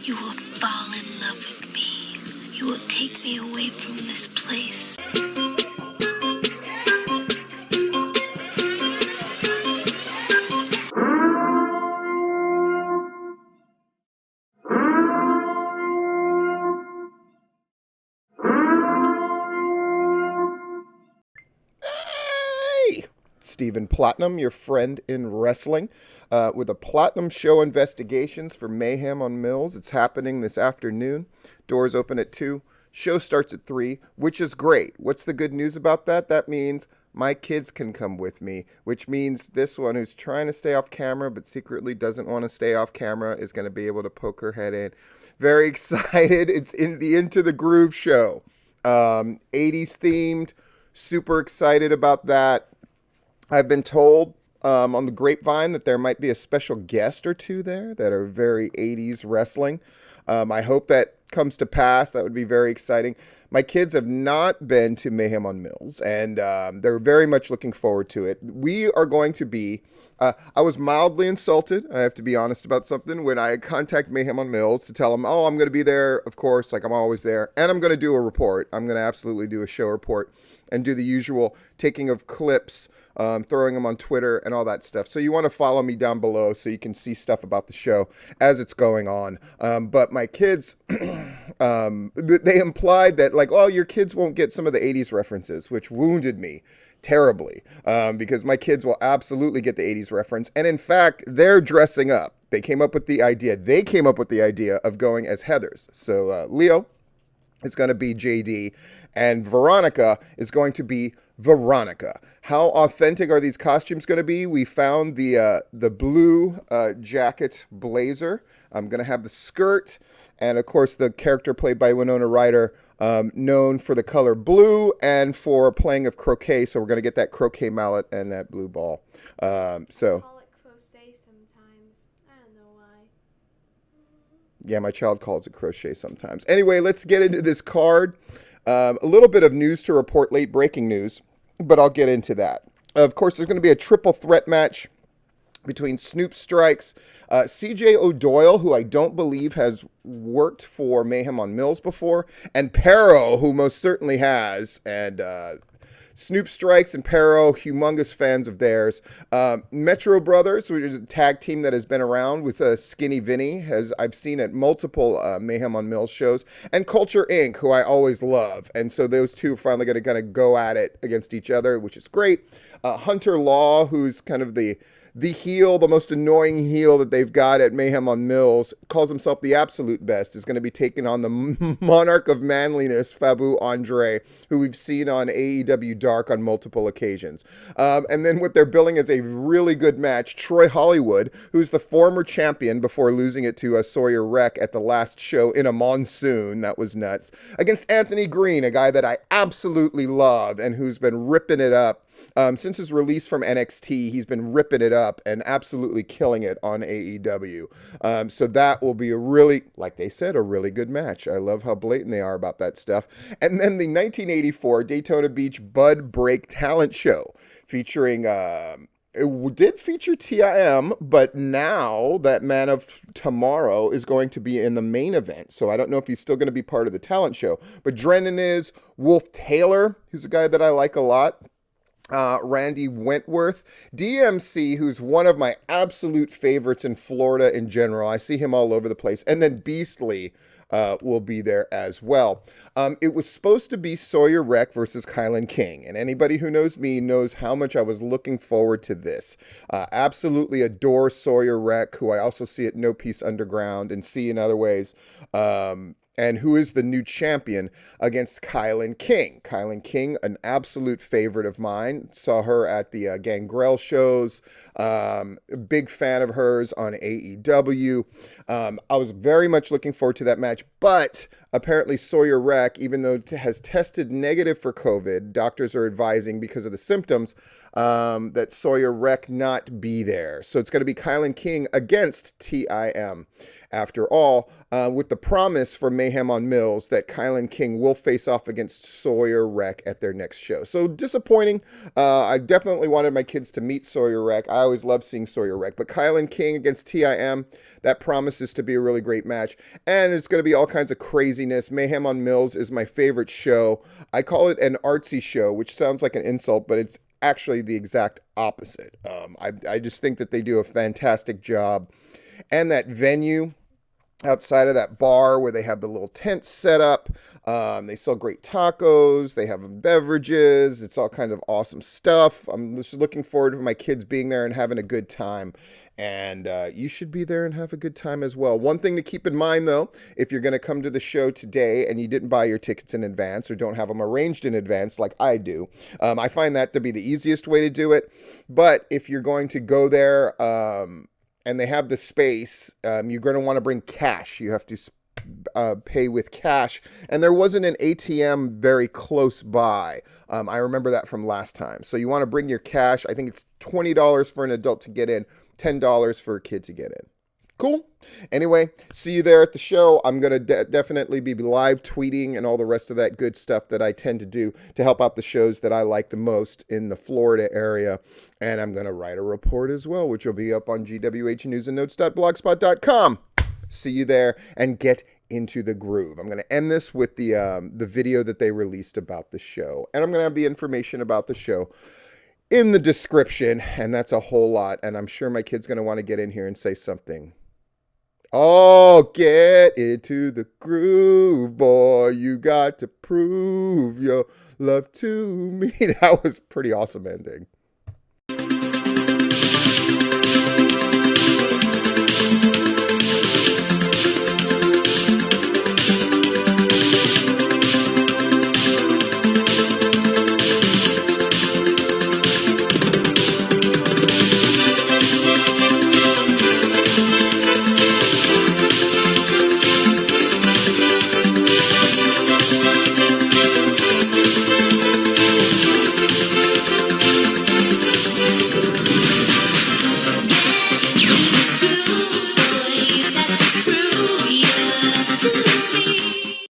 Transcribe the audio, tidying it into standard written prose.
You will fall in love with me. You will take me away from this place. Hey! Stephen Platinum, your friend in wrestling, with a Platinum Show Investigations for Mayhem on Mills. It's happening this afternoon. Doors open at 2. Show starts at 3, which is great. What's the good news about that? That means my kids can come with me, which means this one who's trying to stay off camera but secretly doesn't want to stay off camera is going to be able to poke her head in. Very excited. It's in the Into the Groove show. 80s themed. Super excited about that. I've been told on the grapevine that there might be a special guest or two there that are very 80s wrestling. I hope that comes to pass. That would be very exciting. My kids have not been to Mayhem on Mills, and they're very much looking forward to it. We are going to be... I was mildly insulted, I have to be honest about something, when I contact Mayhem on Mills to tell them, oh, I'm going to be there, of course, like I'm always there, and I'm going to do a report. I'm going to absolutely do a show report and do the usual taking of clips, throwing them on Twitter and all that stuff. So you want to follow me down below so you can see stuff about the show as it's going on. But my kids, they implied that like, oh, your kids won't get some of the 80s references, which wounded me terribly, because my kids will absolutely get the 80s reference. And in fact, they're dressing up. They came up with the idea of going as Heathers. So Leo is going to be JD, and Veronica is going to be Veronica. How authentic are these costumes going to be? We found the blue jacket blazer. I'm going to have the skirt, and of course the character played by Winona Ryder, known for the color blue and for playing of croquet. So we're going to get that croquet mallet and that blue ball. So. Call it crochet sometimes. I don't know why. Yeah, my child calls it crochet sometimes. Anyway, let's get into this card. A little bit of news to report, late breaking news, but I'll get into that. Of course, there's going to be a triple threat match between Snoop Strikes, CJ O'Doyle, who I don't believe has worked for Mayhem on Mills before, and Pero, who most certainly has, and Snoop Strikes and Pero, humongous fans of theirs. Metro Brothers, which is a tag team that has been around with Skinny Vinny, I've seen at multiple Mayhem on Mills shows, and Culture Inc., who I always love. And so those two are finally going to kind of go at it against each other, which is great. Hunter Law, who's kind of the heel, the most annoying heel that they've got at Mayhem on Mills, calls himself the absolute best, is going to be taking on the monarch of manliness, Fabu Andre, who we've seen on AEW Dark on multiple occasions. And then what they're billing as a really good match, Troy Hollywood, who's the former champion before losing it to Sawyer Wreck at the last show in a monsoon, that was nuts, against Anthony Green, a guy that I absolutely love and who's been ripping it up. Since his release from NXT, he's been ripping it up and absolutely killing it on AEW. So that will be a really, like they said, a really good match. I love how blatant they are about that stuff. And then the 1984 Daytona Beach Bud Break Talent Show featuring... It did feature TIM, but now that Man of Tomorrow is going to be in the main event. So I don't know if he's still going to be part of the talent show. But Drennan is Wolf Taylor, who's a guy that I like a lot. Randy Wentworth, DMC, who's one of my absolute favorites in Florida in general. I see him all over the place. And then Beastly will be there as well. It was supposed to be Sawyer Wreck versus Kylan King. And anybody who knows me knows how much I was looking forward to this. Absolutely adore Sawyer Wreck, who I also see at No Peace Underground and see in other ways. And who is the new champion against Kylan King. Kylan King, an absolute favorite of mine. Saw her at the Gangrel shows. Big fan of hers on AEW. I was very much looking forward to that match, but Apparently, Sawyer Wreck, even though it has tested negative for COVID, doctors are advising because of the symptoms that Sawyer Wreck not be there. So it's going to be Kylan King against TIM. After all, with the promise for Mayhem on Mills that Kylan King will face off against Sawyer Wreck at their next show. So disappointing. I definitely wanted my kids to meet Sawyer Wreck. I always love seeing Sawyer Wreck. But Kylan King against TIM, that promises to be a really great match. And it's going to be all kinds of craziness. Mayhem on Mills is my favorite show. I call it an artsy show, which sounds like an insult, but it's actually the exact opposite. I just think that they do a fantastic job. And that venue outside of that bar where they have the little tent set up, they sell great tacos, they have beverages, it's all kind of awesome stuff. I'm just looking forward to my kids being there and having a good time. And you should be there and have a good time as well. One thing to keep in mind, though, if you're going to come to the show today and you didn't buy your tickets in advance or don't have them arranged in advance like I do, I find that to be the easiest way to do it. But if you're going to go there and they have the space, you're going to want to bring cash. You have to pay with cash. And there wasn't an ATM very close by. I remember that from last time. So you want to bring your cash. I think it's $20 for an adult to get in, $10 for a kid to get in. Cool. Anyway, see you there at the show. I'm going to definitely be live tweeting and all the rest of that good stuff that I tend to do to help out the shows that I like the most in the Florida area. And I'm going to write a report as well, which will be up on gwhnewsandnotes.blogspot.com. See you there and get into the groove. I'm going to end this with the video that they released about the show. And I'm going to have the information about the show in the description. And that's a whole lot. And I'm sure my kid's going to want to get in here and say something. Oh, get into the groove, boy. You got to prove your love to me. That was a pretty awesome ending.